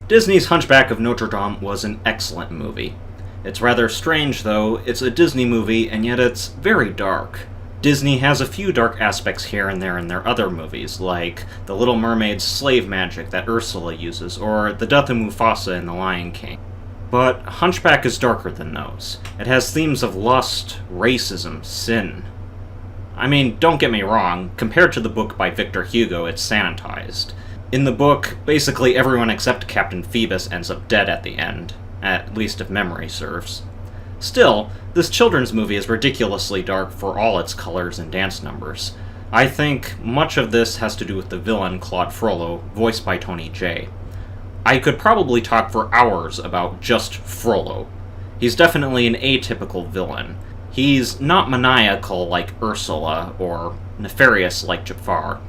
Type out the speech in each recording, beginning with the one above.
Disney's Hunchback of Notre Dame was an excellent movie. It's rather strange, though. It's a Disney movie, and yet it's very dark. Disney has a few dark aspects here and there in their other movies, like The Little Mermaid's slave magic that Ursula uses, or the death of Mufasa in The Lion King. But Hunchback is darker than those. It has themes of lust, racism, sin. I mean, don't get me wrong, compared to the book by Victor Hugo, it's sanitized. In the book, basically everyone except Captain Phoebus ends up dead at the end, at least if memory serves. Still, this children's movie is ridiculously dark for all its colors and dance numbers. I think much of this has to do with the villain Claude Frollo, voiced by Tony Jay. I could probably talk for hours about just Frollo. He's definitely an atypical villain. He's not maniacal like Ursula, or nefarious like Jafar.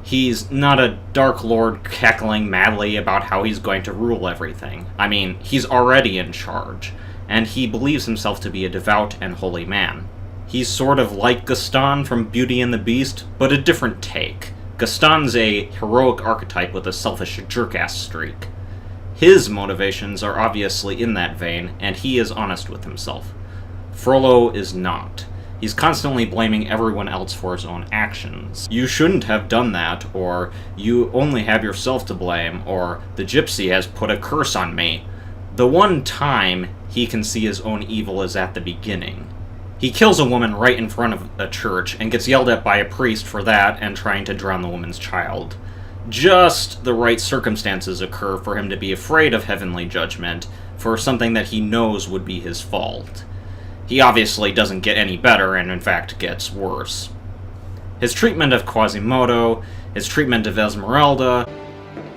He's not a Dark Lord cackling madly about how he's going to rule everything. I mean, he's already in charge, and he believes himself to be a devout and holy man. He's sort of like Gaston from Beauty and the Beast, but a different take. Gaston's a heroic archetype with a selfish jerk-ass streak. His motivations are obviously in that vein, and he is honest with himself. Frollo is not. He's constantly blaming everyone else for his own actions. You shouldn't have done that, or you only have yourself to blame, or the gypsy has put a curse on me. The one time he can see his own evil is at the beginning. He kills a woman right in front of a church and gets yelled at by a priest for that and trying to drown the woman's child. Just the right circumstances occur for him to be afraid of heavenly judgment for something that he knows would be his fault. He obviously doesn't get any better, and in fact gets worse. His treatment of Quasimodo, his treatment of Esmeralda...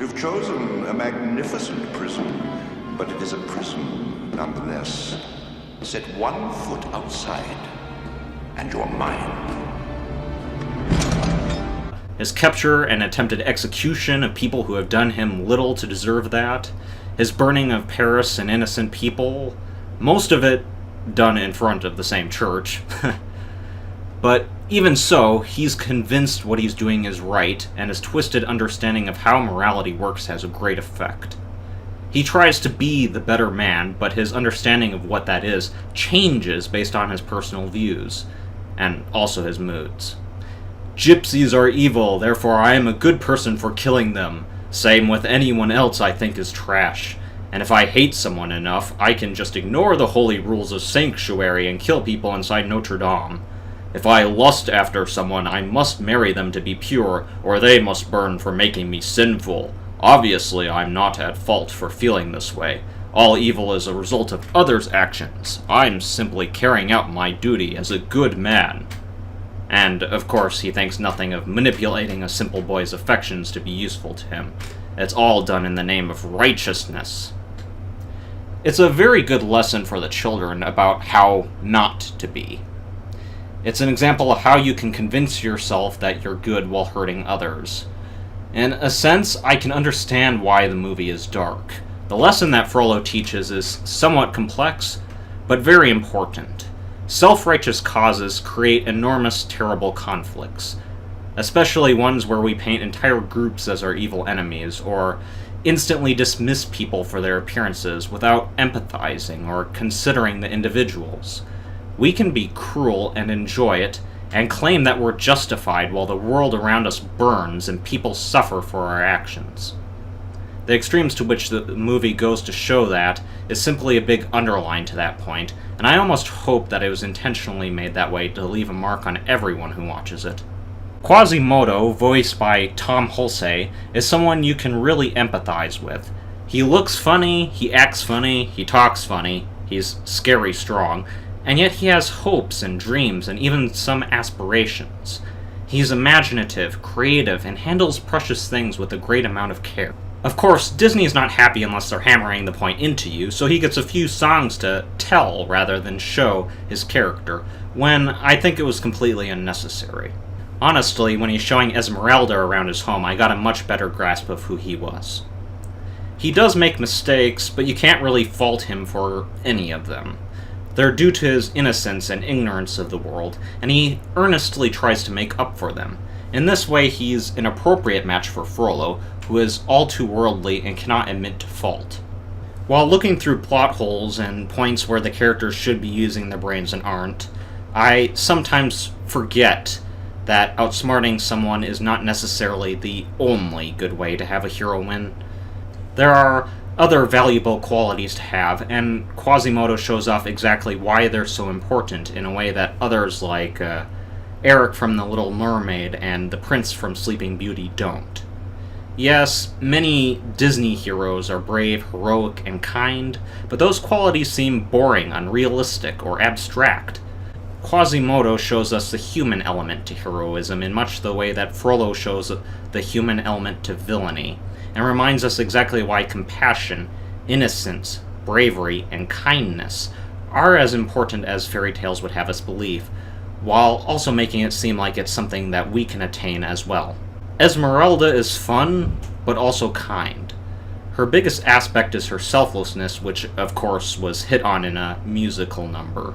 You've chosen a magnificent prison, but it is a prison nonetheless. Set one foot outside, and you're mine. His capture and attempted execution of people who have done him little to deserve that. His burning of Paris and innocent people. Most of it done in front of the same church. But even so, he's convinced what he's doing is right, and his twisted understanding of how morality works has a great effect. He tries to be the better man, but his understanding of what that is changes based on his personal views, and also his moods. Gypsies are evil, therefore I am a good person for killing them. Same with anyone else I think is trash. And if I hate someone enough, I can just ignore the holy rules of sanctuary and kill people inside Notre Dame. If I lust after someone, I must marry them to be pure, or they must burn for making me sinful. Obviously, I'm not at fault for feeling this way. All evil is a result of others' actions. I'm simply carrying out my duty as a good man. And, of course, he thinks nothing of manipulating a simple boy's affections to be useful to him. It's all done in the name of righteousness. It's a very good lesson for the children about how not to be. It's an example of how you can convince yourself that you're good while hurting others. In a sense, I can understand why the movie is dark. The lesson that Frollo teaches is somewhat complex, but very important. Self-righteous causes create enormous, terrible conflicts, especially ones where we paint entire groups as our evil enemies, or instantly dismiss people for their appearances without empathizing or considering the individuals. We can be cruel and enjoy it, and claim that we're justified while the world around us burns and people suffer for our actions. The extremes to which the movie goes to show that is simply a big underline to that point, and I almost hope that it was intentionally made that way to leave a mark on everyone who watches it. Quasimodo, voiced by Tom Hulce, is someone you can really empathize with. He looks funny, he acts funny, he talks funny, he's scary strong, and yet he has hopes and dreams and even some aspirations. He's imaginative, creative, and handles precious things with a great amount of care. Of course, Disney's not happy unless they're hammering the point into you, so he gets a few songs to tell rather than show his character, when I think it was completely unnecessary. Honestly, when he's showing Esmeralda around his home, I got a much better grasp of who he was. He does make mistakes, but you can't really fault him for any of them. They're due to his innocence and ignorance of the world, and he earnestly tries to make up for them. In this way, he's an appropriate match for Frollo, who is all too worldly and cannot admit to fault. While looking through plot holes and points where the characters should be using their brains and aren't, I sometimes forget that outsmarting someone is not necessarily the only good way to have a hero win. There are other valuable qualities to have, and Quasimodo shows off exactly why they're so important in a way that others like Eric from The Little Mermaid and the Prince from Sleeping Beauty don't. Yes, many Disney heroes are brave, heroic, and kind, but those qualities seem boring, unrealistic, or abstract. Quasimodo shows us the human element to heroism in much the way that Frollo shows the human element to villainy, and reminds us exactly why compassion, innocence, bravery, and kindness are as important as fairy tales would have us believe, while also making it seem like it's something that we can attain as well. Esmeralda is fun, but also kind. Her biggest aspect is her selflessness, which of course was hit on in a musical number.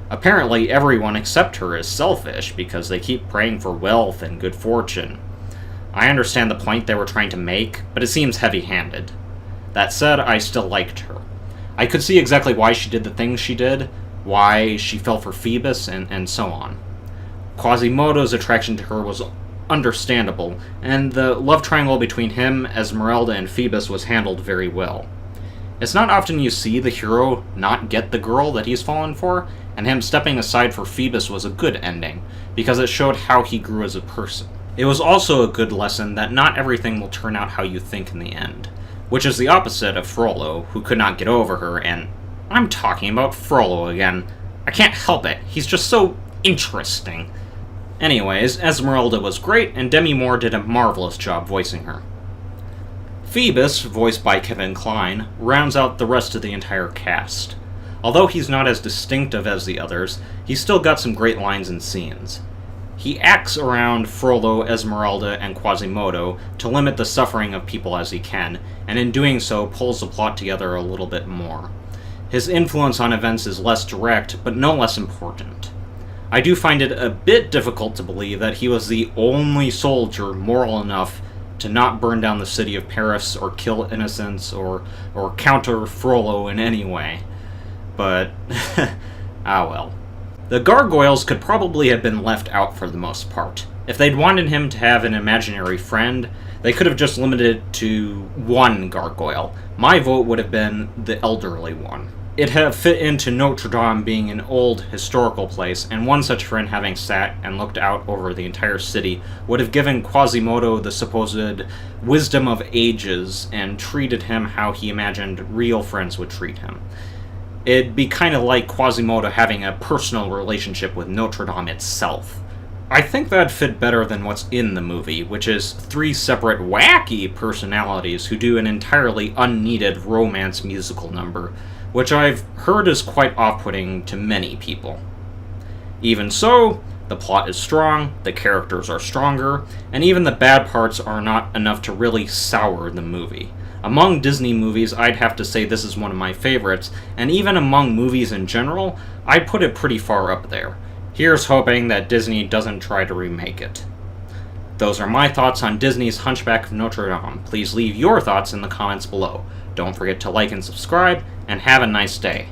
Apparently everyone except her is selfish because they keep praying for wealth and good fortune. I understand the point they were trying to make, but it seems heavy-handed. That said, I still liked her. I could see exactly why she did the things she did, why she fell for Phoebus, and so on. Quasimodo's attraction to her was understandable, and the love triangle between him, Esmeralda, and Phoebus was handled very well. It's not often you see the hero not get the girl that he's fallen for, and him stepping aside for Phoebus was a good ending, because it showed how he grew as a person. It was also a good lesson that not everything will turn out how you think in the end, which is the opposite of Frollo, who could not get over her, and I'm talking about Frollo again. I can't help it, he's just so interesting. Anyways, Esmeralda was great, and Demi Moore did a marvelous job voicing her. Phoebus, voiced by Kline, rounds out the rest of the entire cast. Although he's not as distinctive as the others, he's still got some great lines and scenes. He acts around Frollo, Esmeralda, and Quasimodo to limit the suffering of people as he can, and in doing so pulls the plot together a little bit more. His influence on events is less direct, but no less important. I do find it a bit difficult to believe that he was the only soldier moral enough to not burn down the city of Paris or kill innocents or counter Frollo in any way. But, ah well. The gargoyles could probably have been left out for the most part. If they'd wanted him to have an imaginary friend, they could have just limited it to one gargoyle. My vote would have been the elderly one. It had fit into Notre Dame being an old historical place, and one such friend having sat and looked out over the entire city would have given Quasimodo the supposed wisdom of ages and treated him how he imagined real friends would treat him. It'd be kind of like Quasimodo having a personal relationship with Notre Dame itself. I think that'd fit better than what's in the movie, which is 3 separate wacky personalities who do an entirely unneeded romance musical number, which I've heard is quite off-putting to many people. Even so, the plot is strong, the characters are stronger, and even the bad parts are not enough to really sour the movie. Among Disney movies, I'd have to say this is one of my favorites, and even among movies in general, I'd put it pretty far up there. Here's hoping that Disney doesn't try to remake it. Those are my thoughts on Disney's Hunchback of Notre Dame. Please leave your thoughts in the comments below. Don't forget to like and subscribe, and have a nice day.